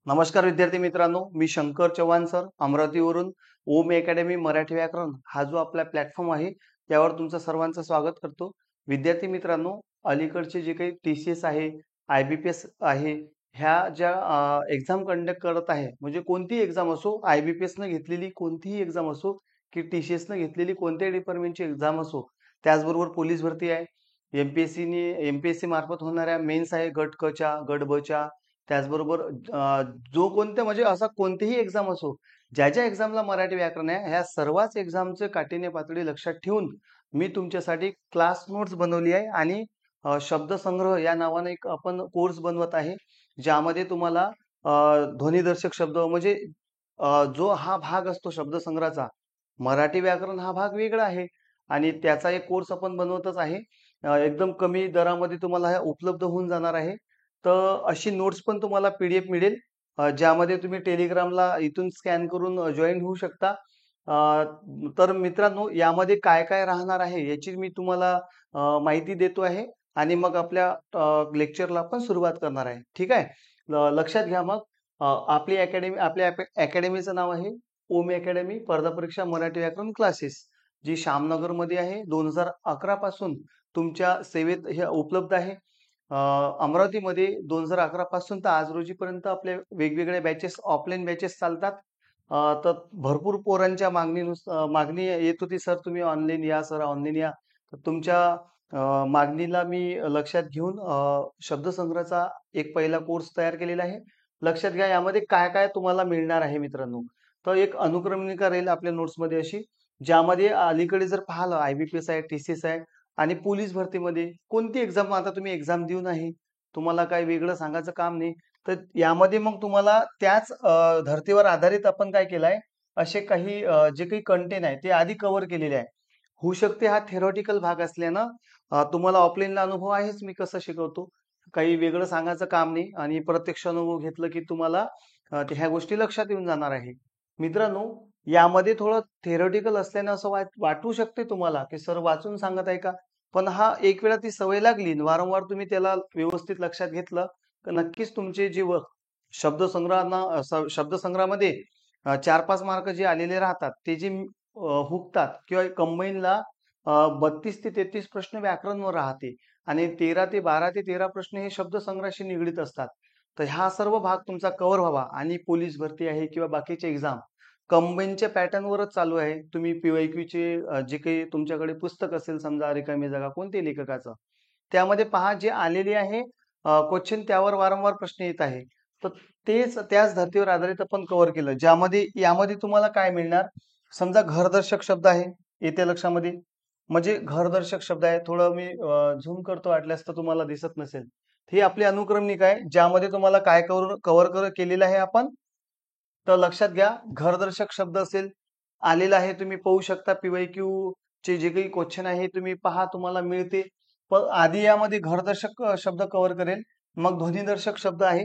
नमस्कार विद्यार्थी मित्रांनो, मी शंकर चव्हाण सर अमरावतीवरून ओम अकॅडमी मराठी व्याकरण हा जो आपला प्लॅटफॉर्म आहे त्यावर तुमचं सर्वांचं स्वागत करतो. विद्यार्थी मित्रांनो, अलीकडचे जे काही TCS आहे, IBPS आहे, ह्या ज्या एक्झाम कंडक्ट करत आहे, म्हणजे कोणतीही एक्झाम असो, IBPS न घेतलेली कोणतीही एक्झाम असो की TCS न घेतलेली कोणत्याही डिपार्टमेंटची एक्झाम असो, त्याचबरोबर पोलीस भरती आहे, MPSC मार्फत होणाऱ्या मेन्स आहे, गट क च्या, गट ब च्या, त्याचबरोबर जो कोणत्या म्हणजे असा कोणतीही एक्झाम असो, ज्या एक्झामला मराठी व्याकरण आहे, ह्या सर्वच एक्झामचे काठिण्य पातळी लक्षात ठेवून मी तुमच्यासाठी क्लास नोट्स बनवली आहे आणि शब्दसंग्रह या नावाने एक आपण कोर्स बनवत आहे, ज्यामध्ये तुम्हाला ध्वनिदर्शक शब्द म्हणजे जो हा भाग असतो शब्दसंग्रहाचा, मराठी व्याकरण हा भाग वेगळा आहे आणि त्याचा एक कोर्स आपण बनवतच आहे. एकदम कमी दरामध्ये तुम्हाला हा उपलब्ध होऊन जाणार आहे. तर अशी नोट्स पण तुम्हाला PDF मिळेल, ज्यामध्ये तुम्ही टेलिग्रामला इथून स्कॅन करून जॉईन होऊ शकता. तर मित्रांनो, यामध्ये काय काय राहणार आहे याची मी तुम्हाला माहिती देतो आहे आणि मग आपल्या लेक्चरला आपण सुरुवात करणार आहे. ठीक आहे. लक्षात घ्या मग. आपली अकॅडमी आपल्या अकॅडमीचं नाव आहे ओम अकॅडमी स्पर्धा परीक्षा मराठी व्याकरण क्लासेस, जी श्यामनगरमध्ये आहे. 2011 पासून तुमच्या सेवेत हे उपलब्ध आहे. अमरावतीमध्ये 2011 पासून तर आज रोजीपर्यंत आपल्या वेगवेगळ्या बॅचेस, ऑफलाईन बॅचेस चालतात. तर भरपूर पोरांच्या मागणी येत होती, सर तुम्ही ऑनलाईन या, सर ऑनलाईन या. तर तुमच्या मागणीला मी लक्षात घेऊन शब्दसंग्रहाचा एक पहिला कोर्स तयार केलेला आहे. लक्षात घ्या, यामध्ये काय काय तुम्हाला मिळणार आहे मित्रांनो. तर एक अनुक्रमणिका राहील आपल्या नोट्समध्ये अशी, ज्यामध्ये अलीकडे जर पाहिलं IBPS आहे, TCS आहे आणि पोलीस भरतीमध्ये कोणती एक्झाम आता तुम्ही एक्झाम देऊन आहे, तुम्हाला काही वेगळं सांगायचं काम नाही. तर यामध्ये मग तुम्हाला त्याच धर्तीवर आधारित आपण काय केलंय, असे काही जे काही कंटेंट आहे ते आधी कव्हर केलेले आहे. होऊ शकते हा थेरॉटिकल भाग असल्यानं तुम्हाला ऑफलाईनला अनुभव आहेच मी कसं शिकवतो. काही वेगळं सांगायचं काम नाही आणि प्रत्यक्ष अनुभव घेतलं की तुम्हाला ह्या गोष्टी लक्षात येऊन जाणार आहे. मित्रांनो, यामध्ये थोडं थेरॉटिकल असल्यानं असं वाटू शकते तुम्हाला, की सर वाचून सांगत आहे का? पण हा एक वेळा ती सवय लागली आणि वारंवार तुम्ही त्याला व्यवस्थित लक्षात घेतलं, तर नक्कीच तुमचे जे शब्दसंग्रहामध्ये 4-5 मार्क जे आलेले राहतात, ते जे हुकतात किंवा कंबाईनला 32 ते 33 प्रश्न व्याकरणवर राहते आणि 13 ते 12 ते 13 प्रश्न हे शब्दसंग्रहाशी निगडीत असतात. तर हा सर्व भाग तुमचा कव्हर व्हावा आणि पोलीस भरती आहे किंवा बाकीचे एक्झाम कंबाईनच्या पॅटर्नवरच चालू आहे. तुम्ही PYQचे जे काही तुमच्याकडे पुस्तक असेल, समजा रिकामी जागा कोणत्याही लेखकाचं, त्यामध्ये पहा जे आलेले आहे क्वेश्चन, त्यावर वारंवार प्रश्न येत आहे. तर त्याच धर्तीवर आधारित आपण कव्हर केलं. यामध्ये तुम्हाला काय मिळणार? समजा घरदर्शक शब्द आहे, येत्या लक्षामध्ये. म्हणजे घरदर्शक शब्द आहे. थोडं मी झूम करतो, वाटल्यास तर तुम्हाला दिसत नसेल. ही आपली अनुक्रमणिका आहे, ज्यामध्ये तुम्हाला काय कव्हर केलेलं आहे आपण. तर लक्षात घ्या, घरदर्शक शब्द असेल, आलेला आहे. तुम्ही पाहू शकता PYQ चे जे काही क्वेश्चन आहे तुम्ही पहा, तुम्हाला मिळते. पण आधी यामध्ये घरदर्शक शब्द कव्हर करेल, मग ध्वनिदर्शक शब्द आहे,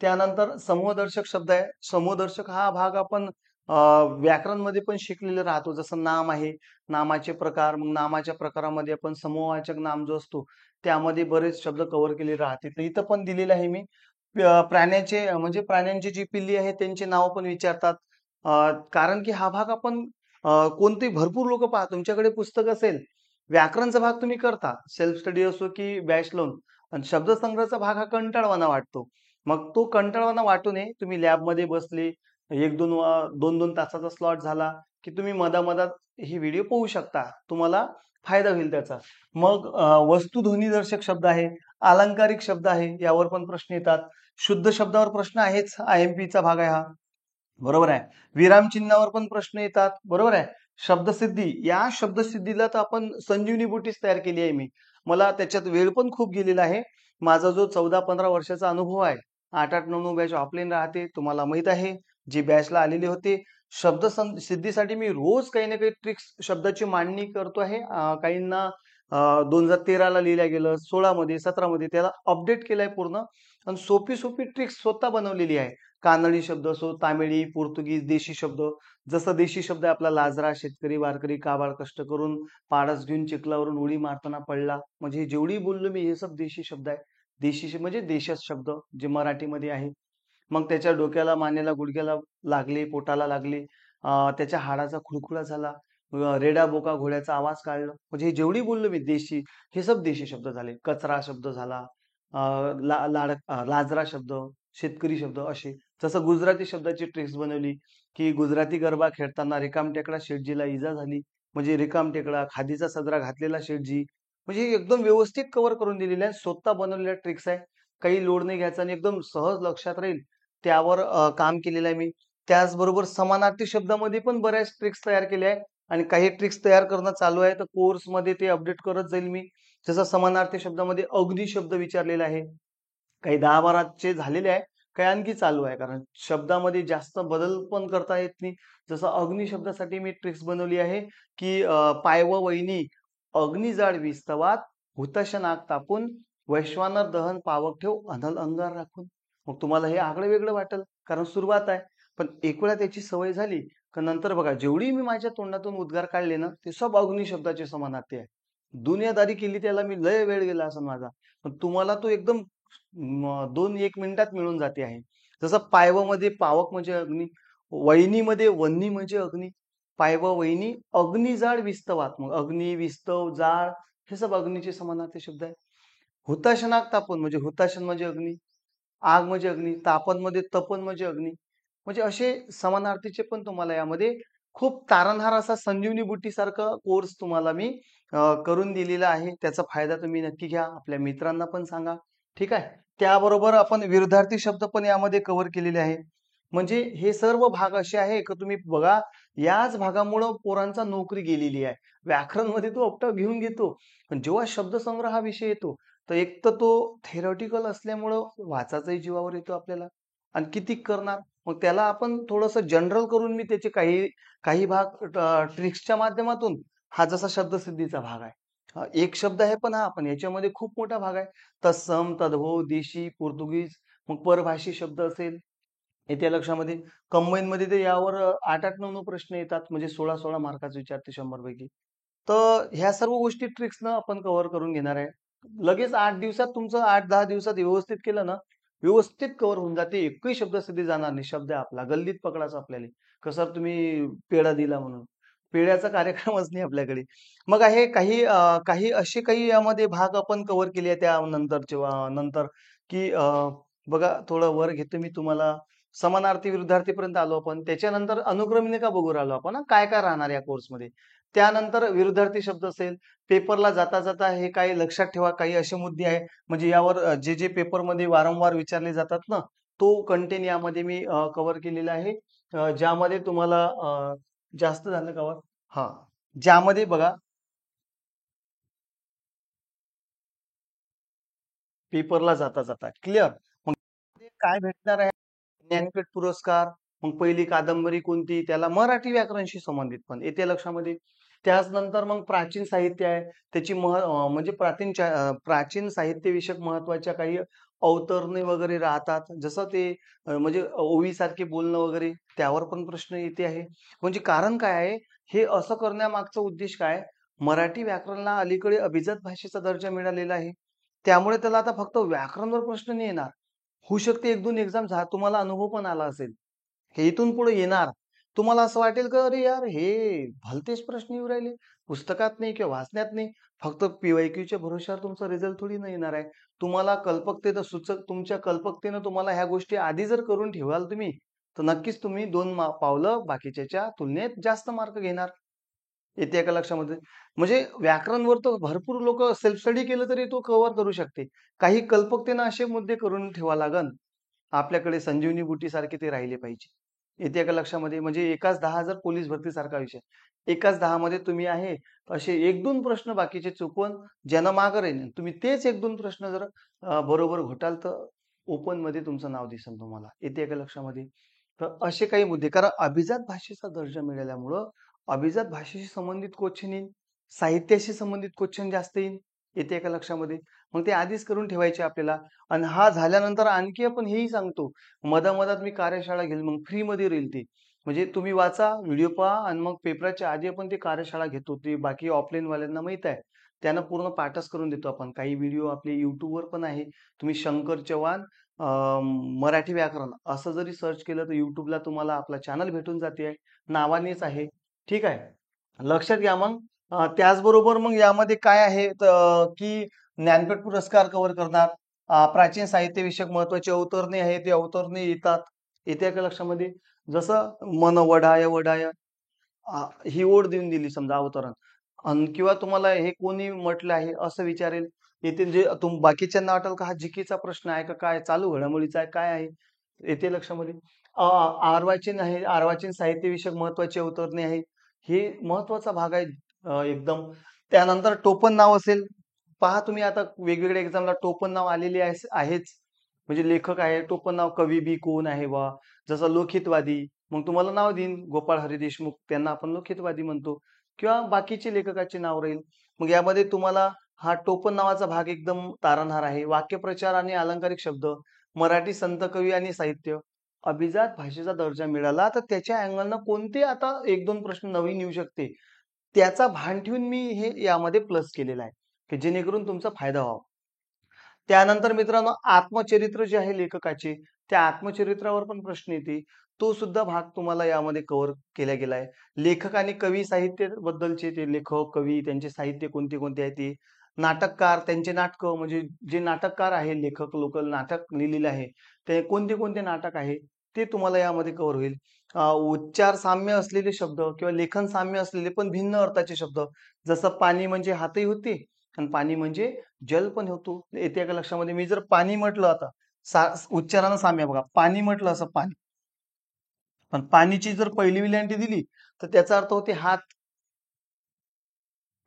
त्यानंतर समूहदर्शक शब्द आहे. समूहदर्शक हा भाग आपण अ, व्याकरणमध्ये पण शिकलेले राहतो. जसं नाम आहे, नामाचे प्रकार, मग नामाच्या प्रकारामध्ये आपण समूहवाचक नाम जो असतो, त्यामध्ये बरेच शब्द कव्हर केले राहते. तर इथं पण दिलेलं आहे मी. प्राण्याचे म्हणजे प्राण्यांची जी पिल्ली आहे त्यांची नावं पण विचारतात. कारण की हा भाग आपण कोणतेही भरपूर लोक पहा, तुमच्याकडे पुस्तक असेल, व्याकरणचा भाग तुम्ही करता, सेल्फ स्टडी असो की बॅच लावून, आणि शब्दसंग्रहाचा भाग हा कंटाळवाणा वाटतो. मग तो कंटाळवाणा वाटू नये, तुम्ही लॅबमध्ये बसले, 2-2 तासाचा स्लॉट झाला की तुम्ही मधामधात ही व्हिडिओ पाहू शकता. तुम्हाला फायदा होईल त्याचा. मग वस्तुध्वनीदर्शक शब्द आहे, अलंकारिक शब्द आहे, यावर पण प्रश्न येतात. शुद्ध शब्दावर प्रश्न आहेच, IMPचा भाग आहे हा. बरोबर आहे. विरामचिन्हावर पण प्रश्न येतात. बरोबर आहे. शब्दसिद्धी, या शब्दसिद्धीला तर आपण संजीवनी बुटीच तयार केली आहे मी. मला त्याच्यात वेळ पण खूप गेलेला आहे. माझा जो 14-15 वर्षाचा अनुभव आहे. 8-8, 9-9 बॅच ऑफलाईन राहते. तुम्हाला माहीत आहे. जे बॅचला आलेले होते. सिद्धीसाठी मी रोज काही ना काही ट्रिक्स शब्दाची मांडणी करतो आहे. काहींना 2013 ला लिहिल्या गेलं, 16 मध्ये, 17 मध्ये त्याला अपडेट केलंय पूर्ण आणि सोपी ट्रिक्स स्वतः बनवलेली आहे. कानडी शब्द असो, तामिळी, पोर्तुगीज, देशी शब्द. जसं देशी शब्द आहे आपला लाजरा, शेतकरी, वारकरी, काबाड कष्ट करून पाडस घेऊन चिखलावरून उडी मारताना पडला. म्हणजे जेवढी बोललो मी हे सब देशी शब्द आहे. म्हणजे देशच शब्द जे मराठीमध्ये आहे. मग त्याच्या डोक्याला, मानेला, गुडघ्याला लागले, पोटाला लागले. त्याच्या हाडाचा खुळखुळा झाला. रेडा बोका घोड्याचा आवाज काढला. म्हणजे हे जेवढी बोललो मी देशी, हे सब देशी शब्द झाले. कचरा शब्द झाला. लाजरा शब्द, शेतकरी शब्द असे. जसं गुजराती शब्दाची ट्रिक्स बनवली, की गुजराती गरबा खेळताना रिकामटेकडा शेठजीला इजा झाली. म्हणजे रिकामटेकडा, खादीचा सदरा घातलेला शेठजी. म्हणजे एकदम व्यवस्थित कव्हर करून दिलेलं आहे. स्वतः बनवलेल्या ट्रिक्स आहे. काही लोड नाही घ्यायचा आणि एकदम सहज लक्षात राहील त्यावर काम केलेलं आहे मी. त्याचबरोबर समानार्थी शब्दामध्ये पण बऱ्याच ट्रिक्स तयार केल्या आहे आणि काही ट्रिक्स तयार करणं चालू आहे. तर कोर्समध्ये ते अपडेट करत जाईल मी. जसं समानार्थी शब्दामध्ये अगदी शब्द विचारलेला आहे. काही 10-12 चे झालेले आहे. काही आणखी चालू आहे. कारण शब्दामध्ये जास्त बदल पण करता येत नाही. जसं अग्नी शब्दासाठी मी ट्रिक्स बनवली आहे, की पाय व वैनी अग्निजाळ विस्तवात हुताश नाक तापून वैश्वानर दहन पावक ठेव अनल अंगार राखून. मग तुम्हाला हे आगळं वेगळं वाटेल कारण सुरुवात आहे. पण एक वेळा त्याची सवय झाली का नंतर बघा जेवढी मी माझ्या तोंडातून उद्गार काढले ना ते सब अग्नी शब्दाचे समानार्थी आहे. दुनियादारी केली त्याला मी लय वेळ गेला असेल माझा. पण तुम्हाला तो एकदम 2-1 मिनिटात मिळून जाते आहे. जसं पायव मध्ये पावक म्हणजे अग्नी, वैनीमध्ये वन्नी म्हणजे अग्नी, पायव वैनी अग्निजाळ विस्तवात. मग अग्नी, विस्तव, जाळ हे सब अग्नीचे समानार्थी शब्द आहे. हुताशनाक तापन म्हणजे हुताशन म्हणजे अग्नी, आग म्हणजे अग्नी, तापनमध्ये तपन म्हणजे अग्नी. म्हणजे असे समानार्थीचे पण तुम्हाला यामध्ये खूप तारणहार असा संजीवनी बुट्टीसारखा कोर्स तुम्हाला मी करून दिलेला आहे. त्याचा फायदा तुम्ही नक्की घ्या. आपल्या मित्रांना पण सांगा. ठीक आहे. त्याबरोबर आपण विरुद्धार्थी शब्द पण यामध्ये कव्हर केलेले आहे. म्हणजे हे सर्व भाग असे आहे की तुम्ही बघा याच भागामुळं पोरांचा नोकरी गेलेली आहे. व्याकरणमध्ये तो आपटा घेऊन घेतो. पण जेव्हा शब्दसंग्रह हा विषय येतो, तर एक तर तो थेरॉटिकल असल्यामुळं वाचायचाही जीवावर येतो आपल्याला. आणि किती करणार? मग त्याला आपण थोडंसं जनरल करून मी त्याचे काही काही भाग ट्रिक्सच्या माध्यमातून हा जसा शब्दसिद्धीचा भाग आहे. एक शब्द आहे पण हा पण याच्यामध्ये खूप मोठा भाग आहे. तत्सम, तद्भव, देशी, पोर्तुगीज, मग परभाषी शब्द असेल, येत्या लक्षामध्ये. कंबाईनमध्ये ते यावर 8-8, 9-9 प्रश्न येतात. म्हणजे 16-16 मार्काचे विचारते 100 पैकी. तर ह्या सर्व गोष्टी ट्रिक्सनं आपण कव्हर करून घेणार आहे. लगेच 8 दिवसात तुमचं 8-10 दिवसात व्यवस्थित केलं ना, व्यवस्थित कव्हर होऊन जाते. एकही शब्दसिद्धी जाणार नाही. शब्द आहे आपला. गल्लीत पकडायचा आपल्याला. कसं तुम्ही पेढा दिला म्हणून. पेढ्याचा कार्यक्रमच नाही आपल्याकडे. मग आहे काही काही असे काही यामध्ये भाग आपण कव्हर केले त्यानंतरचे नंतर की बघा थोडं वर घेतो मी तुम्हाला. समानार्थी, विरुद्धार्थीपर्यंत आलो आपण. त्याच्यानंतर अनुक्रमणिका बघू राहिलो आपण हां. काय-काय राहणार या कोर्समध्ये. त्यानंतर विरुद्धार्थी शब्द असेल. पेपरला जाता-जाता हे काही लक्षात ठेवा. काही असे मुद्दे आहे म्हणजे यावर जे पेपरमध्ये वारंवार विचारले जातात ना, तो कंटेन यामध्ये मी कव्हर केलेला आहे. ज्यामध्ये तुम्हाला जास्त झालं कव्हर? हां. ज्यामध्ये बघा पेपरला जाता-जाता क्लिअर. मग ते काय भेटणार आहे? ज्ञानपीठ पुरस्कार, मग पहिली कादंबरी कोणती? त्याला मराठी व्याकरणशी संबंधित पण येते लक्षामध्ये. त्याच नंतर मग प्राचीन साहित्य आहे. त्याची म्हणजे प्राचीन साहित्यविषयक महत्त्वाच्या काही अवतरणे वगैरे राहतात. जसं ते म्हणजे ओवीसारखे बोलणं वगैरे त्यावर पण प्रश्न येते आहे. म्हणजे कारण काय आहे? हे असं करण्यामागचा उद्देश काय? मराठी व्याकरणाला अलीकडे अभिजात भाषेचा दर्जा मिळालेला आहे. त्यामुळे त्याला आता फक्त व्याकरणवर प्रश्न नाही येणार. होऊ शकते 1-2 एक्झाम तुम्हाला अनुभव पण आला असेल. हे इथून पुढे येणार. तुम्हाला असं वाटेल का अरे यार हे भलतेच प्रश्न येऊ राहिले. पुस्तकात नाही किंवा वाचण्यात नाही. फक्त पी-वाय-क्यूच्या भरोश्यावर तुमचा रिझल्ट थोडी ना येणार आहे. तुम्हाला कल्पकतेनं तुमच्या कल्पकतेनं तुम्हाला ह्या गोष्टी आधी जर करून ठेवाल तुम्ही, तर नक्कीच तुम्ही 2 पावलं बाकीच्याच्या तुलनेत जास्त मार्क घेणार. येते एका लक्षामध्ये. म्हणजे व्याकरणवर तर भरपूर लोकं सेल्फ स्टडी केलं तरी तो कव्हर करू शकते. काही कल्पकतेनं असे मुद्दे करून ठेवावे लागन. आपल्याकडे संजीवनी बुटीसारखे ते राहिले पाहिजे. येते का लक्षामध्ये? म्हणजे एकाच 10 जर पोलीस भरतीसारखा विषय. एकाच 10 मध्ये तुम्ही आहे असे 1-2 प्रश्न बाकीचे चुकवून ज्यानं मागं राहील तुम्ही तेच 1-2 प्रश्न जर बरोबर घोटाल तर ओपनमध्ये तुमचं नाव दिसेल तुम्हाला. येते का लक्षामध्ये? तर असे काही मुद्दे कारण अभिजात भाषेचा दर्जा मिळाल्यामुळं अभिजात भाषेशी संबंधित क्वेश्चन येईल. साहित्याशी संबंधित क्वेश्चन जास्त येईल. येते का लक्षामध्ये? मग ते आधीच करून ठेवायचे आपल्याला. आणि हा झाल्यानंतर आणखी आपण हेही सांगतो. मधामधात मी कार्यशाळा घेईल मग फ्रीमध्ये राहील ती. म्हणजे तुम्ही वाचा, व्हिडिओ पहा आणि मग पेपराच्या आधी आपण ती कार्यशाळा घेतो. ती बाकी ऑफलाईन वाल्यांना माहीत आहे. त्यांना पूर्ण पाठच करून देतो आपण. काही व्हिडिओ आपले YouTubeवर पण आहे. तुम्ही शंकर चव्हाण मराठी व्याकरण असं जरी सर्च केलं तर YouTubeला तुम्हाला आपला चॅनल भेटून जाते. नावानेच आहे. ठीक आहे. लक्षात घ्या मग. त्याचबरोबर मग यामध्ये काय आहे की ज्ञानपीठ पुरस्कार कव्हर करणार. प्राचीन साहित्य विषयक महत्त्वाची अवतरणे आहे, ते अवतरणे येतात. येते का लक्षामध्ये? जसं मन वढाय वढाय ही ओळ देऊन दिली समजा अवतरण किंवा तुम्हाला हे कोणी म्हटलं आहे असं विचारेल. येथे जे बाकीच्यांना वाटेल का हा जीकेचा प्रश्न आहे का काय चालू घडामोडीचा आहे काय आहे येते लक्षामध्ये. अर्वाचीन आहे, अर्वाचीन साहित्य विषयक महत्वाची अवतरणे आहे. हे महत्वाचा भाग आहे एकदम. त्यानंतर टोपण नाव असेल. पहा तुम्ही आता वेगवेगळ्या एक्झामला टोपण नाव आलेले आहेच. म्हणजे लेखक आहे टोपण नाव कवी बी कोण आहे बा. जसं लोकहितवादी मग तुम्हाला नाव देईन गोपाळ हरी देशमुख त्यांना आपण लोकहितवादी म्हणतो किंवा बाकीचे लेखकाचे नाव राहील. मग यामध्ये तुम्हाला हा टोपण नावाचा भाग एकदम तारणहार आहे. वाक्यप्रचार आणि अलंकारिक शब्द, मराठी संत कवी आणि साहित्य, अभिजात भाषेचा दर्जा मिळाला तर त्याच्या अँगलनं कोणते आता एक दोन प्रश्न नवीन येऊ शकते त्याचा भान ठेवून मी हे यामध्ये प्लस केलेला आहे की जेणेकरून तुमचा फायदा व्हावा. त्यानंतर मित्रांनो आत्मचरित्र जे आहे लेखकाचे त्या आत्मचरित्रावर पण प्रश्न येते. तो सुद्धा भाग तुम्हाला यामध्ये कव्हर केला गेला आहे. लेखक आणि कवी साहित्य बद्दलचे ते लेखक, कवी त्यांचे साहित्य कोणते कोणते आहे ते. नाटककार त्यांचे नाटकं म्हणजे जे नाटककार आहे लेखक लोक नाटक लिहिलेले आहे ते कोणते कोणते नाटक आहे ते तुम्हाला यामध्ये कव्हर होईल. उच्चार साम्य असलेले शब्द किंवा लेखन साम्य असलेले पण भिन्न अर्थाचे शब्द जसं पाणी म्हणजे हातही होते आणि पाणी म्हणजे जल पण होतो. येते का लक्षामध्ये? मी जर पाणी म्हटलं आता उच्चारानं साम्य बघा. पाणी म्हटलं असं पाणी. पण पाणीची जर पहिली विलांटी दिली तर त्याचा अर्थ होते हात.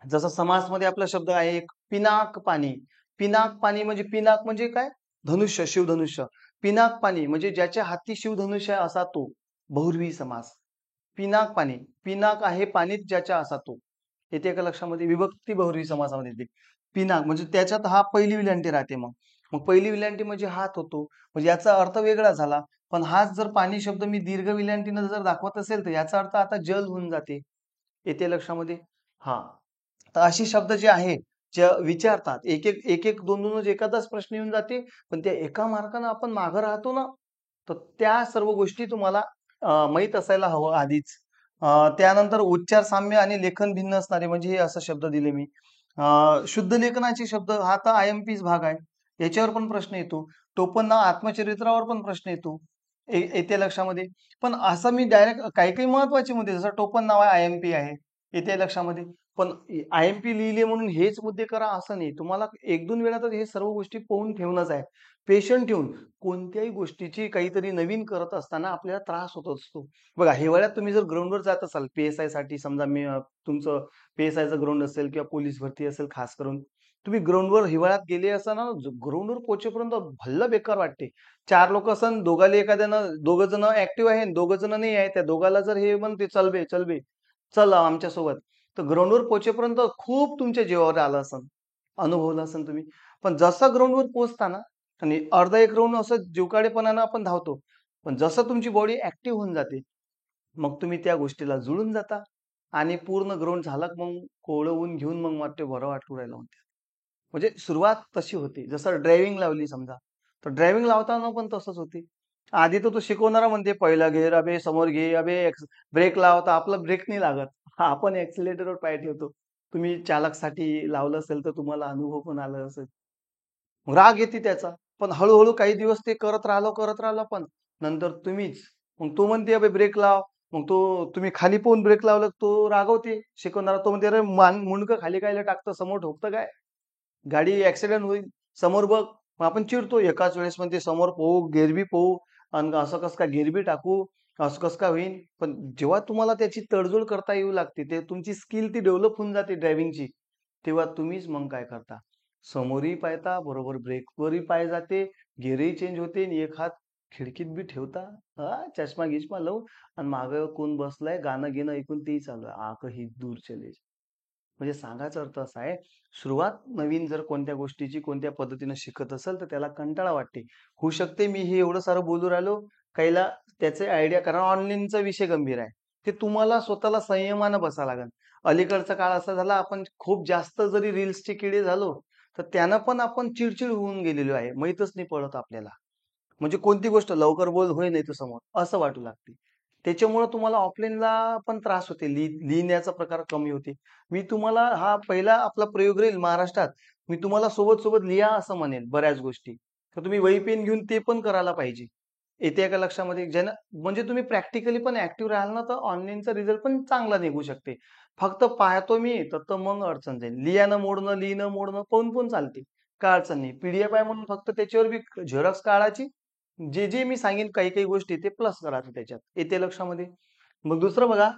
जसं समासमध्ये आपला शब्द आहे एक पिनाक पाणी. पिनाक पाणी म्हणजे पिनाक म्हणजे काय? धनुष्य, शिवधनुष्य. पिनाक पाणी म्हणजे ज्याच्या हाती शिवधनुष्य आहे असा तो. बहुर्वी समास. पिनाक पाणी. पिनाक आहे पाणीत ज्याच्या असा तो. येते का लक्षामध्ये? विभक्ती बहुर्वी समासामध्ये येते. पिनाक म्हणजे त्याच्यात हा पहिली विलांटी राहते मग. मग पहिली विलांटी म्हणजे हात होतो. म्हणजे याचा अर्थ वेगळा झाला. पण हाच जर पाणी शब्द मी दीर्घ विलांटीनं जर दाखवत असेल तर याचा अर्थ आता जल होऊन जाते. येते लक्षामध्ये? हा. तर अशी शब्द जे आहे जे विचारतात एक दोन एखादाच प्रश्न येऊन जाते पण त्या एका मार्कानं आपण मागं राहतो ना तर त्या सर्व गोष्टी तुम्हाला माहीत असायला हवं आधीच. त्यानंतर उच्चार साम्य आणि लेखन भिन्न असणारे म्हणजे हे असं शब्द दिले मी. शुद्ध लेखनाचे शब्द हा तर IMPच भाग आहे. याच्यावर पण प्रश्न येतो. टोपण नाव आत्मचरित्रावर पण प्रश्न येतो. येते लक्षामध्ये. पण असं मी डायरेक्ट काही काही महत्वाचे मुद्दे जसं टोपण नाव आहे IMP आहे. येते लक्षामध्ये. पण IMP लिहिले म्हणून हेच मुद्दे करा असं नाही. तुम्हाला एक दोन वेळा तर हे सर्व गोष्टी पाहून ठेवणंच आहे. पेशंट ठेवून कोणत्याही गोष्टीची काहीतरी नवीन करत असताना आपल्याला त्रास होत असतो. बघा हिवाळ्यात तुम्ही जर ग्राउंडवर जात असाल PSI साठी समजा मी तुमचं PSIचं ग्राउंड असेल किंवा पोलीस भरती असेल खास करून तुम्ही ग्राउंडवर हिवाळ्यात गेले असताना ग्राउंडवर पोहोचेपर्यंत भल्ल बेकार वाटते. चार लोक असन दोघाले एखाद्यानं दोघं जण ऍक्टिव्ह आहे दोघं जण नाही आहे त्या दोघाला जर हे म्हणते चल बे चल बे चल आमच्या सोबत तर ग्राउंडवर पोहोचेपर्यंत खूप तुमच्या जीवावर आलं असन अनुभवलं असन तुम्ही. पण जसं ग्राउंडवर पोहोचता ना आणि अर्धा एक राऊंड असं जिवकाळेपणानं आपण धावतो. पण जसं तुमची बॉडी ऍक्टिव्ह होऊन जाते मग तुम्ही त्या गोष्टीला जुळून जाता आणि पूर्ण ग्राउंड झाला मग कोवळं ऊन घेऊन मग वाटते बरं वाटू राहिलं म्हणते. म्हणजे सुरुवात तशी होती. जसं ड्रायव्हिंग लावली समजा, तर ड्रायव्हिंग लावताना पण तसंच होते. आधी तर तो शिकवणारा म्हणते, "पहिला गेअर अबे समोर घे, अबे ब्रेक लाव." तर आपला ब्रेक नाही लागत. आपण एक्सिलेटरवर पाय ठेवतो. तुम्ही चालकसाठी लावलं असेल तर तुम्हाला अनुभव पण आला असेल. राग येते त्याचा. पण हळू काही दिवस ते करत राहिलो पण नंतर तुम्हीच मग तो म्हणते, "अबे ब्रेक लाव." मग तो तुम्ही खाली पाहून ब्रेक लावलं, तो रागवते शिकवणारा. तो म्हणते, "अरे मुंडकं खाली कायला टाकतं? समोर ठोकतं काय?" गाडी ऍक्सिडेंट होईल. समोर बघ. मग आपण चिडतो एकाच वेळेस म्हणते समोर पाहू, गिरबी पाहू आणि असं कसं काय गिरबी टाकू, असं कसं काय होईल. पण जेव्हा तुम्हाला त्याची तडजोड करता येऊ लागते, ते तुमची स्किल ती डेव्हलप होऊन जाते ड्रायव्हिंगची, तेव्हा तुम्हीच मग काय करता, समोरही पाहता, बरोबर ब्रेकवरही पाय जाते, गिअरही चेंज होते आणि एक हात खिडकीत बी ठेवता, चष्मा-गिश्मा लावून आणि मागं कोण बसलाय गाणं-गिणं ऐकून तेही चालू आहे. कहीं दूर चले जाओ. म्हणजे सांगायचा अर्थ असा आहे, सुरुवात नवीन जर कोणत्या गोष्टीची कोणत्या पद्धतीनं शिकत असेल, तर त्याला कंटाळा वाटते. होऊ शकते मी हे एवढं सारं बोलू राहिलो, काहीला त्याचे आयडिया कारण ऑनलाईनचा विषय गंभीर आहे. ते तुम्हाला स्वतःला संयमानं बसावं लागेल. अलीकडचा काळ असा झाला, आपण खूप जास्त जरी रील्सचे किडे झालो, तर त्यानं पण आपण चिडचिड होऊन गेलेलो आहे. माहीतच नाही पडत आपल्याला. म्हणजे कोणती गोष्ट लवकर बोल होय नाही तर समोर असं वाटू लागते. त्याच्यामुळे तुम्हाला ऑफलाईनला पण त्रास होते. लिहिण्याचा प्रकार कमी होते. मी तुम्हाला हा पहिला आपला प्रयोग राहील महाराष्ट्रात. मी तुम्हाला सोबत-सोबत लिहा असं म्हणेल बऱ्याच गोष्टी. तर तुम्ही वही पेन घेऊन ते पण करायला पाहिजे. येते का लक्षामध्ये? ज्यानं म्हणजे तुम्ही प्रॅक्टिकली पण ॲक्टिव्ह राहाल ना, तर ऑनलाईनचा रिझल्ट पण चांगला निघू शकते. फक्त पाहतो मी तर मग अडचण जाईल. लिहिणं मोडणं, लिहिणं मोडणं पाहून पण चालते. काय अडचण नाही. पी-डी-एफ आहे म्हणून फक्त त्याच्यावर बी झेरॉक्स काढायची. जे मी सांगेन काही-काही गोष्टी ते प्लस करायचं त्याच्यात. येते लक्षामध्ये? मग दुसरं बघा,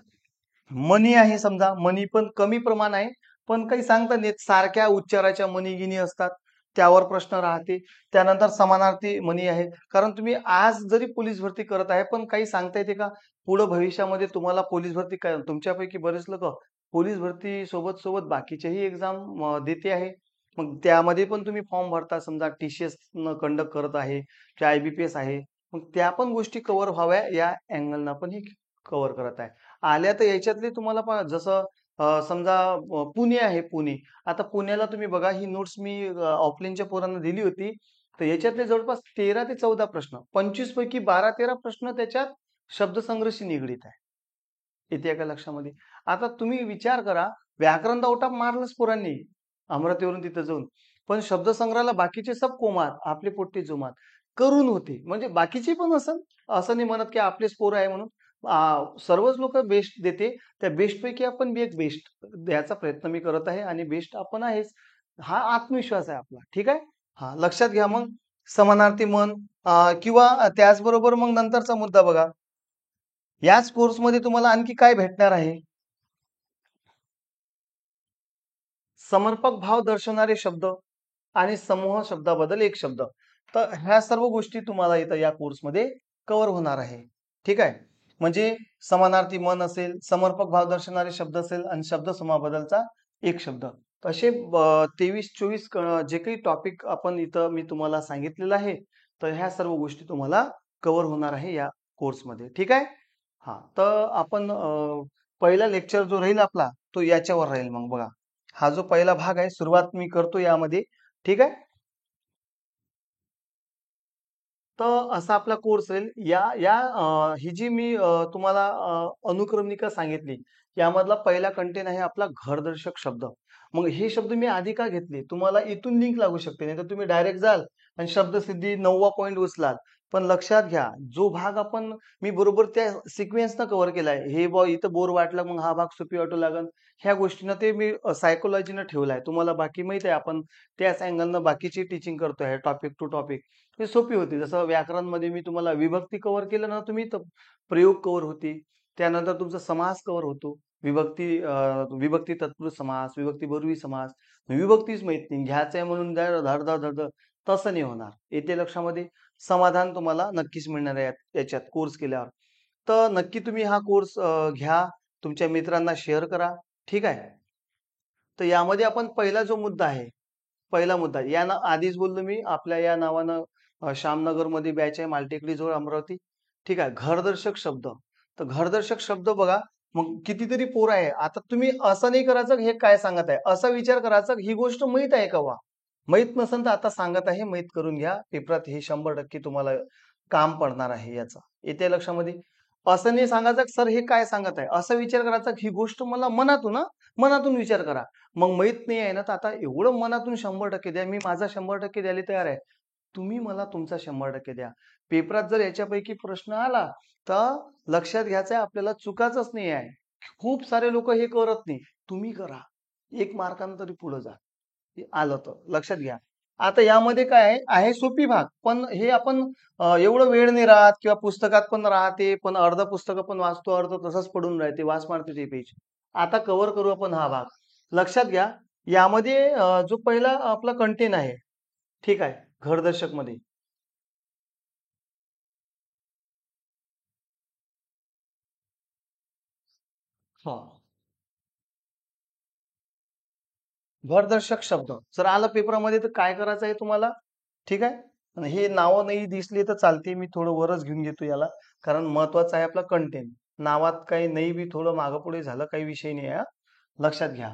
मनी आहे समजा, मनी पण कमी प्रमाण आहे. पण काही सांगता नाही येत. सारख्या उच्चाराच्या मनी-गिनी असतात. त्यावर प्रश्न राहते. त्यानंतर समानार्थी मनी आहे. कारण तुम्ही आज जरी पोलीस भरती करत आहे, पण काही सांगता येते का? पुढं भविष्यामध्ये तुम्हाला पोलीस भरती काय तुमच्यापैकी बरेच लोकं पोलीस भरती सोबत-सोबत बाकीच्याही एक्झाम देते आहे. मग त्यामध्ये पण तुम्ही फॉर्म भरता समजा टी-सी-एसनं कंडक्ट करत आहे, की आय-बी-पी-एस आहे. मग त्या पण गोष्टी कव्हर व्हाव्या या अँगलनं पण ही कव्हर करत आहे. आल्या तर याच्यातली तुम्हाला पहा जसं समजा पुणे आहे पुणे. आता पुण्याला तुम्ही बघा ही नोट्स मी ऑफलाईनच्या पोरांना दिली होती. तर याच्यातले जवळपास 13 ते 14 प्रश्न 25 पैकी 12-13 प्रश्न त्याच्यात शब्दसंग्रहशी निगडीत आहे. येते का लक्षामध्ये? आता तुम्ही विचार करा व्याकरण तर आउट ऑफ मारलंच पोरांनी अमरावतीवरून तिथं जाऊन. पण शब्दसंग्रहाला बाकीचे सब कोमात, आपले पोट्टे जोमात करून होते. म्हणजे बाकीचे पण असन, असं नाही म्हणत की आपलेच पोरं आहे म्हणून. सर्वच लोकं बेस्ट देते. त्या बेस्टपैकी आपण बी एक बेस्ट द्यायचा प्रयत्न मी करत आहे आणि बेस्ट आपण आहेच. हा आत्मविश्वास आहे आपला. ठीक आहे? हां, लक्षात घ्या मग समानार्थी म्हण किंवा त्याचबरोबर मग नंतरचा मुद्दा बघा. याच कोर्समध्ये तुम्हाला आणखी काय भेटणार आहे? समर्पक भाव दर्शवणारे शब्द आणि समूह शब्दाबद्दल एक शब्द. तर ह्या सर्व गोष्टी तुम्हाला इथं या कोर्समध्ये कव्हर होणार आहे. ठीक आहे. म्हणजे समानार्थी मन असेल, समर्पक भाव दर्शवणारे शब्द असेल आणि शब्दसमूहाबद्दलचा एक शब्द. असे 23-24 जे काही टॉपिक आपण इथं मी तुम्हाला सांगितलेलं आहे, तर ह्या सर्व गोष्टी तुम्हाला कव्हर होणार आहे या कोर्समध्ये. ठीक आहे? हां. तर आपण पहिला लेक्चर जो राहील आपला, तो याच्यावर राहील मग बघा. हा जो पहिला भाग आहे सुरुवात मी करतो यामध्ये. ठीक आहे. तर असा आपला कोर्स राहील. या या ही जी मी तुम्हाला अनुक्रमणिका सांगितली, यामधला पहिला कंटेन आहे आपला घरदर्शक शब्द. मग हे शब्द मी आधी का घेतले? तुम्हाला इथून लिंक लागू शकते. नाहीतर तुम्ही डायरेक्ट जाल आणि शब्दसिद्धी 9वा पॉइंट उचलाल. पण लक्षात घ्या, जो भाग आपण मी बरोबर त्या सिक्वेन्सनं कव्हर केलाय. हे इथं बोर वाटलं, मग हा भाग सोपी वाटू लागल. ह्या गोष्टीनं ते मी सायकॉलॉजीनं ठेवलाय. तुम्हाला बाकी माहिती आहे आपण त्याच अँगलनं बाकीची टीचिंग करतोय टॉपिक टू टॉपिक. ते सोपी होती. जसं व्याकरणमध्ये मी तुम्हाला विभक्ती कव्हर केलं ना तुम्ही तर प्रयोग कव्हर होती. त्यानंतर तुमचा समास कव्हर होतो. विभक्ती तत्पुरुष समास, विभक्तीपूर्वी समास. विभक्तीच माहीत नाही. घ्यायचं आहे म्हणून धड-धड तसं नाही होणार. येते लक्षामध्ये समाधान तुम्हाला नक्कीच मिळणार आहे याच्यात कोर्स केल्यावर. तर नक्की तुम्ही हा कोर्स घ्या. तुमच्या मित्रांना शेअर करा. ठीक आहे. तर यामध्ये आपण पहिला जो मुद्दा आहे पहिला मुद्दा. या ना आधीच बोललो मी आपल्या या नावानं श्यामनगरमध्ये बॅच आहे मालटेकडी जवळ अमरावती. ठीक आहे. घरदर्शक शब्द. तर घरदर्शक शब्द बघा, मग कितीतरी पोरं आहे. आता तुम्ही असं नाही करायचं की हे काय सांगत आहे. असा विचार करायचा की ही गोष्ट माहीत आहे का माहीत नसेल तर आता सांगत आहे, माहीत करून घ्या. पेपरात हे 100% तुम्हाला काम पडणार आहे याचं. येते लक्षामध्ये? असं नाही सांगायचं सर हे काय सांगत आहे. असा विचार करायचा की ही गोष्ट मला मनातून विचार करा. मग माहीत नाही आहे ना, तर आता एवढं मनातून 100% द्या. मी माझा 100% द्यायला तयार आहे. तुम्ही मला तुमचा 100% द्या. पेपरात जर याच्यापैकी प्रश्न आला, तर लक्षात घ्यायचं आहे आपल्याला चुकाचंच नाही आहे. खूप सारे लोकं हे करत नाही. तुम्ही करा. 1 मार्कानं तरी पुढे जा. ते आलं तर लक्षात घ्या. आता यामध्ये काय आहे, आहे सोपी भाग. पण हे आपण एवढं वेळ नाही राहत किंवा पुस्तकात पण राहते, पण अर्ध पुस्तकं पण वाचतो, अर्ध तसंच पडून राहते. वास मारते ते पेज. आता कव्हर करू आपण हा भाग. लक्षात घ्या, यामध्ये जो पहिला आपला कंटेन आहे, ठीक आहे, घरदर्शकमध्ये. हां. घरदर्शक शब्द. जर आलं पेपरमध्ये तर काय करायचं आहे तुम्हाला? ठीक आहे. आणि हे नावं नाही दिसली तर चालते. मी थोडं वरच घेऊन घेतो याला. कारण महत्वाचं आहे आपला कंटेंट. नावात काही नाही बी थोडं मागं पुढे झालं काही विषय नाही आहे लक्षात घ्या.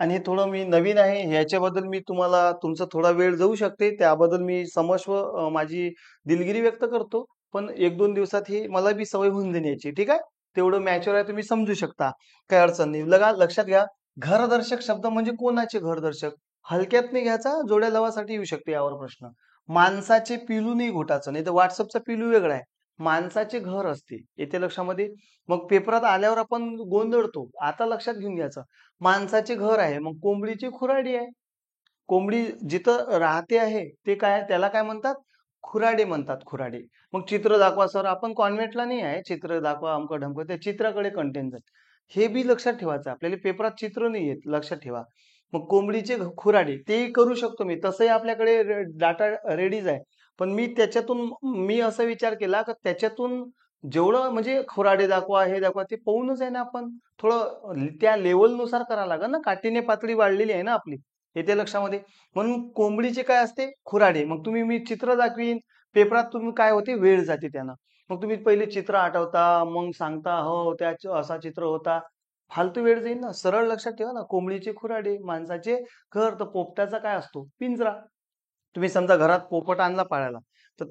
आणि हे थोडं मी नवीन आहे ह्याच्याबद्दल मी तुम्हाला तुमचा थोडा वेळ जाऊ शकते त्याबद्दल मी क्षमस्व माझी दिलगिरी व्यक्त करतो. पण 1-2 दिवसात ही मला बी सवय होऊन जाईल याची. ठीक आहे? तेवढं मॅच्युअर आहे तुम्ही समजू शकता. काही अडचण नाही. लक्षात घ्या, घरदर्शक शब्द म्हणजे कोणाचे घरदर्शक? हलक्यात नाही घ्यायचा, जोड्या लावासाठी येऊ शकते यावर प्रश्न. माणसाचे पिलू नाही घोटाचं. नाही तर WhatsAppचा पिलू वेगळा आहे. माणसाचे घर असते. येते लक्षामध्ये? मग पेपरात आल्यावर आपण गोंधळतो. आता लक्षात घेऊन घ्यायचं. माणसाचे घर आहे, मग कोंबडीची खुराडी आहे. कोंबडी जिथं राहते आहे ते काय त्याला काय म्हणतात? खुराडे म्हणतात, खुराडे. मग चित्र दाखवा सर, आपण कॉन्व्हेंटला नाही आहे. चित्र दाखवा अमकं ढमकं त्या चित्राकडे कंटेंट जाईल. हे बी लक्षात ठेवायचं. आपल्याला पेपरात चित्र नाही येत, लक्षात ठेवा. मग कोंबडीचे खुराडे तेही करू शकतो मी. तसंही आपल्याकडे डाटा रेडीच आहे. पण मी त्याच्यातून मी असा विचार केला की त्याच्यातून जेवढं म्हणजे खुराडे दाखवा, हे दाखवा ते पाहूनच आहे ना आपण. थोडं त्या लेव्हलनुसार करावं लागेल ना. काठीने पातळी वाढलेली आहे ना आपली. येते लक्षामध्ये. म्हणून कोंबडीचे काय असते? खुराडे. मग तुम्ही मी चित्र दाखवीन, पेपरात तुम्ही काय होते? वेळ जाते त्यानं. मग तुम्ही पहिले चित्र आठवता, मग सांगता, "हो, त्या असा चित्र होता." फालतू वेळ जाईल ना. सरळ लक्षात ठेवा ना. कोंबडीचे खुराडे, माणसाचे घर. तर पोपटाचा काय असतो? पिंजरा. तुम्ही समजा घरात पोपट आणला पाळायला, तर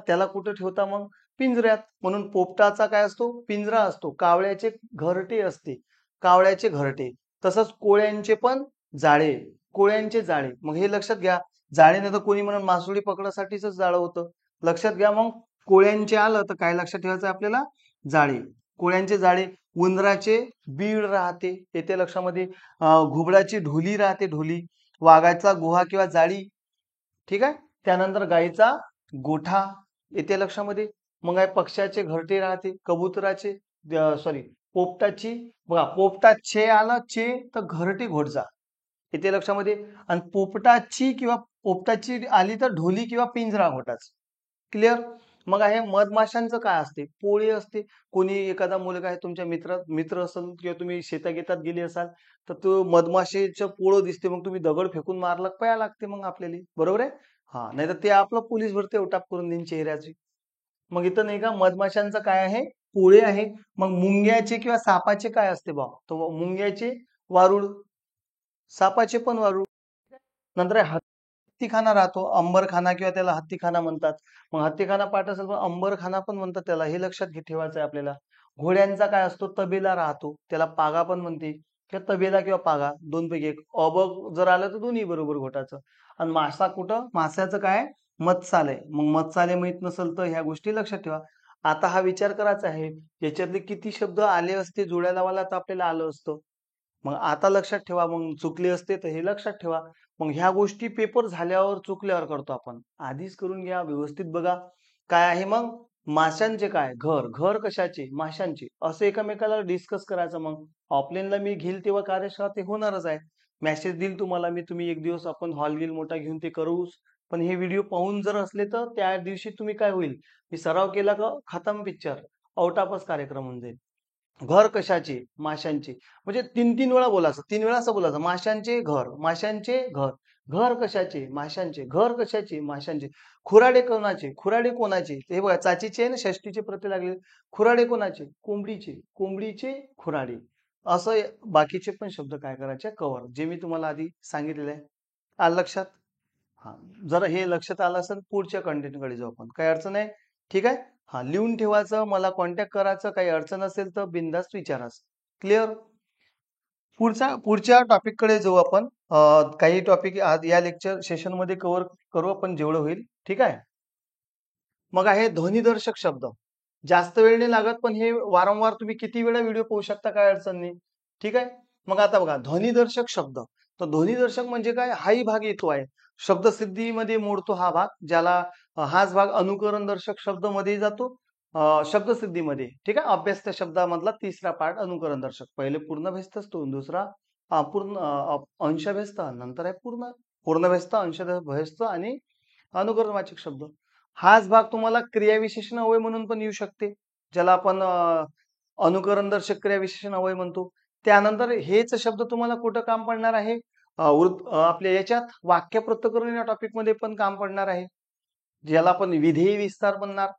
त्याला कुठं ठेवता मग? पिंजऱ्यात. म्हणून पोपटाचा काय असतो? पिंजरा असतो. कावळ्याचे घरटे असते. कावळ्याचे घरटे. तसंच कोळ्यांचे पण जाळे. कोळ्यांचे जाळे. मग हे लक्षात घ्या. जाळे नाही तर कोणी म्हणून मासोळी पकडासाठीच जाळं होतं. लक्षात घ्या मग कोळ्यांचे आलं तर काय लक्षात ठेवायचं आपल्याला? जाळे. कोळ्यांचे जाळे. उंदराचे बीळ राहते. येते लक्षामध्ये. घुबडाची ढोली राहते, ढोली. वाघाचा गुहा किंवा जाळी. ठीक आहे. त्यानंतर गाईचा गोठा येते लक्षामध्ये. मग आहे पक्ष्याचे घरटे राहते, कबुतराचे सॉरी पोपटाची बघा पोपटाचे आलं चे तर घरटे घोडजा येते लक्षामध्ये. आणि पोपटाची किंवा पोपटाची आली तर ढोली किंवा पिंजरा घोटाच. क्लिअर. मग आहे मधमाशांचं काय असते? पोळी असते. कोणी एखादा मुलगा आहे तुमच्या मित्र असेल किंवा तुम्ही शेतागेतात गेले असाल तर तो मधमाशीचं पोळं दिसते मग तुम्ही दगड फेकून मारलं पया लागते मग आपल्याला. बरोबर आहे? हा नाही तर ते आपलं पोलीस भरते उटाप करून देईन चेहऱ्याची. मग इथं नाही का मधमाशांचं काय आहे? पोळे आहे. मग मुंग्याचे किंवा सापाचे काय असते बा? तर मुंग्याचे वारुळ, सापाचे पण वारुळ. नंतर हत्तीखाना राहतो. अंबरखाना किंवा त्याला हत्तीखाना म्हणतात. मग हत्तीखाना पाठ असेल पण अंबरखाना पण म्हणतात त्याला. हे लक्षात ठेवायचं आहे आपल्याला. घोड्यांचा काय असतो? तबेला राहतो. त्याला पागा पण म्हणते. किंवा तबेला किंवा पागा दोनपैकी एक. जर आलं तर दोन्ही बरोबर घोटाचं. आणि मासा कुठं? माश्याचं काय? मत्स्यालय. मग मत्स्यालय माहित नसेल तर ह्या गोष्टी लक्षात ठेवा. आता हा विचार करायचा आहे. याच्यातले किती शब्द आले असते जोड्या लावायला तर आपल्याला आलं असतं. मग आता लक्षात ठेवा. मग चुकले असते तर हे लक्षात ठेवा. मग ह्या गोष्टी पेपर झाल्यावर चुकल्यावर करतो आपण. आधीच करून घ्या, व्यवस्थित बघा. काय आहे मग? माशांचे काय? घर. घर कशाचे? माशांचे. असं एकमेकाला डिस्कस करायचं मग. ऑफलाईनला मी घेईल तेव्हा कार्यशाळा ते होणारच आहे. मेसेज देईल तुम्हाला मी. तुम्ही एक दिवस आपण हॉल गिल मोठा घेऊन ते करूच. पण हे व्हिडिओ पाहून जर असले तर त्या दिवशी तुम्ही काय होईल? मी सराव केला का खतम पिक्चर. आउट ऑफच कार्यक्रम होऊन जाईल. घर कशाचे? माशांचे. म्हणजे 3-3 वेळा बोलायचं. 3 वेळा असं बोलायचं. माशांचे घर, माशांचे घर. घर कशाचे? माशांचे. घर कशाचे? माशांचे. खुराडे कोणाचे? खुराडे कोणाचे? हे बघा चाचीचे आहे ना षष्टीचे प्रत्यय लागले. खुराडे कोणाचे? कोंबडीचे. कोंबडीचे खुराडे. असं बाकीचे पण शब्द काय करायचे? कव्हर. जे मी तुम्हाला आधी सांगितलेलं आहे. आलं लक्षात? हां. जर हे लक्षात आलं असेल पुढच्या कंटेंटकडे जाऊ आपण. काही अडचण आहे? ठीक आहे? हां, लिहून ठेवायचं, मला कॉन्टॅक्ट करायचं. काही अडचण असेल तर बिनधास्त विचाराच. क्लिअर? पुढच्या टॉपिककडे जाऊ आपण. काही टॉपिक आज या लेक्चर सेशनमध्ये कव्हर करू आपण जेवढं होईल. ठीक आहे? मग आहे ध्वनिदर्शक शब्द. जास्त वेळ नाही लागत, पण हे वारंवार तुम्ही किती वेळा व्हिडिओ पाहू शकता, काही अडचण नाही. ठीक आहे? मग आता बघा ध्वनिदर्शक शब्द. तर ध्वनिदर्शक म्हणजे काय? हाही भाग येतो आहे. शब्दसिद्धीमध्ये मोडतो हा भाग, ज्याला हाच भाग अनुकरणदर्शक शब्दमध्ये जातो. शब्दसिद्धीमध्ये. ठीक आहे? अभ्यस्त शब्दामधला तिसरा पार्ट अनुकरणदर्शक. पहिले पूर्णभेस्त असतो, दुसरा अंशभेस्त, नंतर आहे पूर्णभेस्त, अंशभेस्त आणि अनुकरणवाचक शब्द. हाच भाग तुम्हाला क्रियाविशेषण अवयव म्हणून पण येऊ शकते, ज्याला आपण अनुकरणदर्शक क्रियाविशेषण अवयव म्हणतो. त्यानंतर हेच शब्द तुम्हाला कुठं काम पडणार आहे? आपल्या याच्यात वाक्य पृथक्करण या टॉपिक मध्ये पण काम पडणार आहे, ज्याला आपण विधेय विस्तार म्हणणार.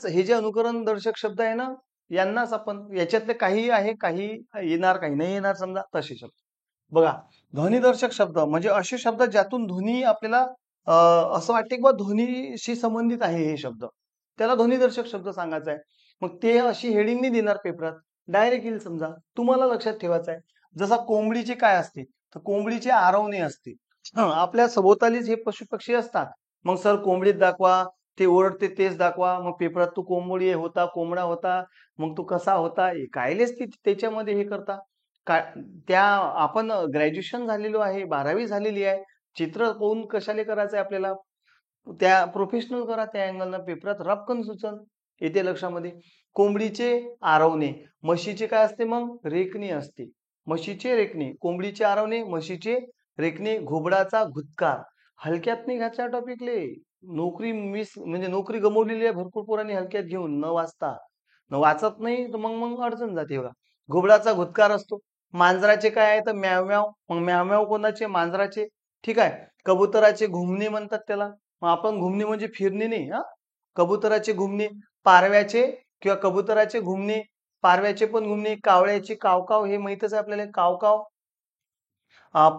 हे जे अनुकरण दर्शक शब्द आहे ना, यांनाच आपण याच्यातले काही आहे, काही येणार, काही नाही येणार, समजा तसे शब्द. बघा, ध्वनिदर्शक शब्द म्हणजे असे शब्द ज्यातून ध्वनी आपल्याला असं वाटते की बा ध्वनीशी संबंधित आहे हे शब्द. त्याला ध्वनिदर्शक शब्द सांगायचा आहे. मग ते अशी हेडिंग नाही देणार पेपरात. डायरेक्ट येईल समजा. तुम्हाला लक्षात ठेवायचं आहे. जसा कोंबडीचे काय असते? तर कोंबडीचे आरवणे असते. आपल्या सभोवतालीच हे पशुपक्षी असतात. मग सर कोंबडीत दाखवा, ते ओरडते तेच दाखवा. मग पेपरात तू कोंबडी होता, कोंबडा होता, मग तू कसा होता? हे कायलेच त्याच्यामध्ये हे करता. काय त्या आपण ग्रॅज्युएशन झालेलो आहे, 12वी झालेली आहे. चित्र पाहून कशाले करायचं आहे आपल्याला? त्या प्रोफेशनल करा त्या अँगलनं पेपरात रपकन सुचन. येते लक्षामध्ये. कोंबडीचे आरवणे, म्हशीचे काय असते मग? रेखणे असते. म्हशीचे रेखणे, कोंबडीचे आरवणे, म्हशीचे रेखणे, घुबडाचा घुतकार. हलक्यात नाही घ्यायच्या टॉपिकले. नोकरी मिस म्हणजे नोकरी गमावलेली आहे भरपूर पोरांनी हलक्यात घेऊन न वाचता. न वाचत नाही तर मग मग अडचण जाते बघा. घुबडाचा घुतकार असतो. मांजराचे काय आहे तर म्याव म्याव. मग म्याव म्याव कोणाचे? मांजराचे. ठीक आहे. कबुतराचे घुमणे म्हणतात त्याला. मग आपण घुमणे म्हणजे फिरणे नाही हा. कबुतराचे घुमणे, पारव्याचे किंवा कबुतराचे घुमणे, पारव्याचे पण घुमणे, कावळ्याचे कावकाव हे माहितच आहे आपल्याला कावकाव.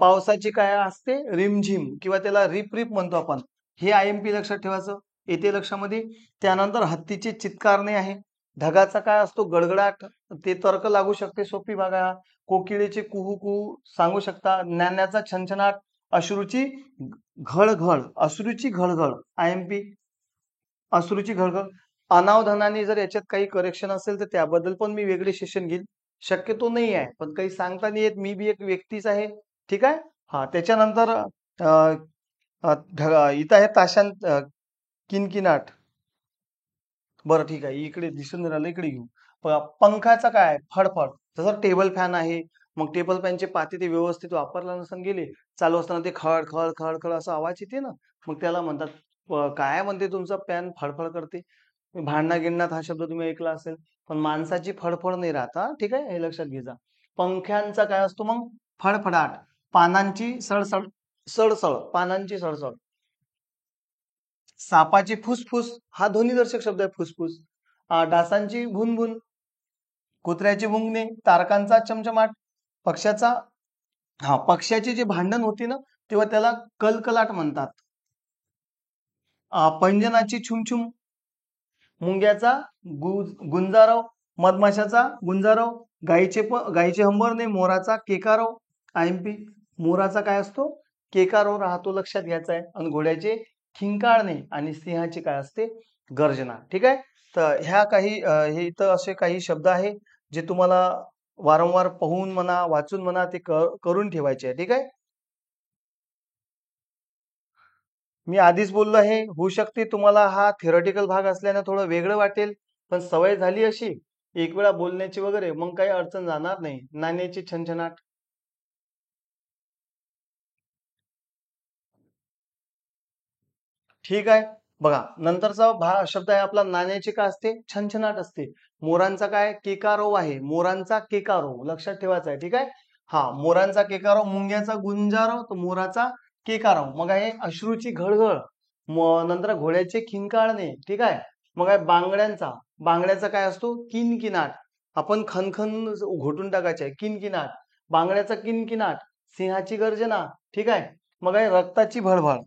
पावसाची काय असते? रिमझिम किंवा त्याला रिप रिप म्हणतो आपण. हे IMP लक्षात ठेवायचं. येते लक्षामध्ये. त्यानंतर हत्तीचे चित्कारणे आहे. ढगाचा काय असतो? गडगडाट. ते तर्क लागू शकते. सोपी भागा. कोकिळेचे कुहू कुहू सांगू शकता. ज्ञानाचा छनछनाट. अश्रूची घळघळ. अश्रूची घळघळ. IMP. अश्रूची घळघळ. अनावधानाने जर याच्यात काही करेक्शन असेल तर त्याबद्दल पण मी वेगळे सेशन घेईल. शक्यतो नाही आहे, पण काही सांगता नाही येत. मी बी एक व्यक्तीच आहे. ठीक आहे. हा त्याच्यानंतर इथं आहे ताशांत किनकिनाट. बरं ठीक आहे. इकडे दिसून राहिलं इकडे घेऊ. पंखाचा काय आहे? फडफड. जसं टेबल फॅन आहे. मग टेबल फॅनचे पाते ते व्यवस्थित वापरला नसून गेले. चालू असताना ते खड खड खड खड असा आवाज येते ना. मग त्याला म्हणतात काय म्हणते तुमचा फॅन फडफड करते. भांडणा गिळण्यात हा शब्द तुम्ही ऐकला असेल. पण माणसाची फडफड नाही राहत हा. ठीक आहे. हे लक्षात घ्या. पंख्यांचा काय असतो मग? फडफडाट. पानांची सळसळ. सळसळ. पानांची सळसळ. सापाची फुसफुस हा ध्वनिदर्शक शब्द आहे फुसफुस. डासांची भुनभुन. कुत्र्याचे भुंगणे. तारकांचा चमचमाट. पक्ष्याचा पक्ष्याचे जे भांडण होते ना तेव्हा त्याला कलकलाट म्हणतात. पैंजनाची छुमछुम. मुंग्याचा गुंजारव. मधमाशाचा गुंजारव. गायीचे हंबरणे. मोराचा केकारव. IMP. मोराचा काय असतो? केकारव राहतो. लक्षात घ्यायचा आहे. आणि घोड्याचे खिंकाळणे आणि सिंहाची काय असते? गर्जना. ठीक आहे. तर ह्या काही हे इथं असे काही शब्द आहे जे तुम्हाला वारंवार पाहून म्हणा वाचून म्हणा ते करून ठेवायचे आहे. ठीक आहे. मी आधीच बोललो आहे. होऊ शकते तुम्हाला हा थेरॉटिकल भाग असल्याने थोडं वेगळं वाटेल. पण सवय झाली अशी एक वेळा बोलण्याची वगैरे मग काही अडचण जाणार नाही. नाण्याची छनछनाट. ठीक आहे. बघा नंतरचा शब्द आहे आपला नाण्याची काय असते? छनछनाट असते. मोरांचा काय? केकारोव आहे. मोरांचा केकारोव लक्षात ठेवायचा आहे. ठीक आहे. हा मोरांचा केकारोव. मुंग्याचा गुंजारव तर मोराचा केकारोव. मग आहे अश्रूची घळघळ. नंतर घोड्याचे खिंकाळणे. ठीक आहे. मग आहे बांगड्यांचा. बांगड्याचा काय असतो? किनकिनाट. आपण खनखन घोटून टाकायचे आहे. किनकिनाट. बांगड्याचा किनकिनाट. सिंहाची गर्जना. ठीक आहे. मग आहे रक्ताची भळभळ.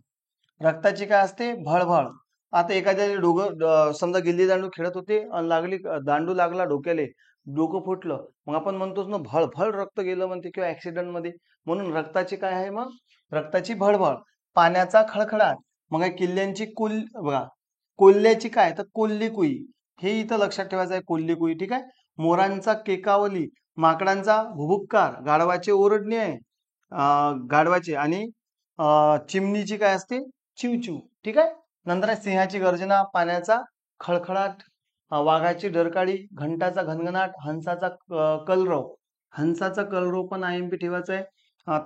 रक्ताची काय असते? भळभळ. आता एखाद्याने समजा गिल्ली दांडू खेळत होते आणि दांडू लागला डोक्याले, डोकं फुटलं. मग आपण म्हणतोच ना भळभळ रक्त गेलं म्हणते किंवा ऍक्सिडेंट मध्ये. म्हणून रक्ताची काय आहे मग? रक्ताची भळभळ. पाण्याचा खळखळाट. मग किल्ल्यांची बघा कोल्ह्याची काय तर कोल्हेकुई. हे इथं लक्षात ठेवायचं आहे. कोल्हेकुई. ठीक आहे. मोरांचा केकावली. माकडांचा भुभुक्कार. गाढवाचे ओरडणे आहे. गाढवाचे आणि चिमणीची काय असते? चिवचिव. ठीक आहे. नंतर आहे सिंहाची गर्जना. पाण्याचा खळखळाट. वाघाची डरकाळी. घंटाचा घनघनाट. हंसाचा कलरव. हंसाचा कलरव पण IMP ठेवायचा आहे.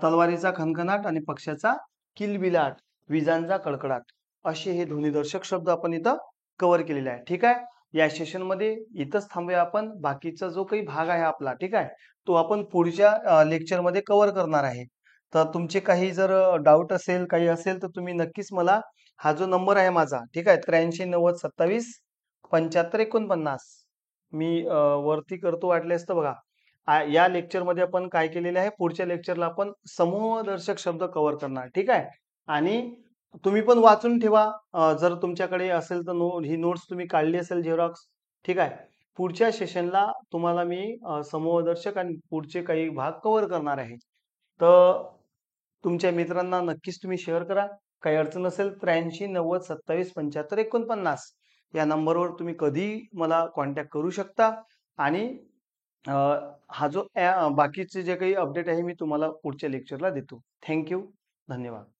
तलवारीचा खनखनाट आणि पक्ष्याचा किलबिलाट. विजांचा कडकडाट. असे हे ध्वनिदर्शक शब्द आपण इथं कव्हर केलेले आहे. ठीक आहे. या सेशन मध्ये इथंच थांबूया आपण. बाकीचा जो काही भाग आहे आपला ठीक आहे तो आपण पुढच्या लेक्चर मध्ये कव्हर करणार आहे. तर तुमचे काही जर डाऊट असेल काही असेल तर तुम्ही नक्कीच मला हा जो नंबर आहे माझा ठीक आहे 83 90 27 75 49 मी वरती करतो वाटल्यास तर बघा या लेक्चरमध्ये आपण काय केलेले आहे, पुढच्या लेक्चरला आपण समूहदर्शक शब्द कव्हर करणार. ठीक आहे. आणि तुम्ही पण वाचून ठेवा. जर तुमच्याकडे असेल तर ही नोट्स तुम्ही काढली असेल झेरॉक्स. ठीक आहे. पुढच्या सेशनला तुम्हाला मी समूहदर्शक आणि पुढचे काही भाग कव्हर करणार आहे. तर तुमच्या मित्रांना नक्कीच तुम्ही शेअर करा. काही अडचण असेल 83 90 27 75 49 या नंबरवर तुम्ही कधीही मला कॉन्टॅक्ट करू शकता. आणि अ, हा जो बाकीचे जे काही अपडेट आहे मी तुम्हाला पुढच्या लेक्चरला देतो. Thank you. धन्यवाद.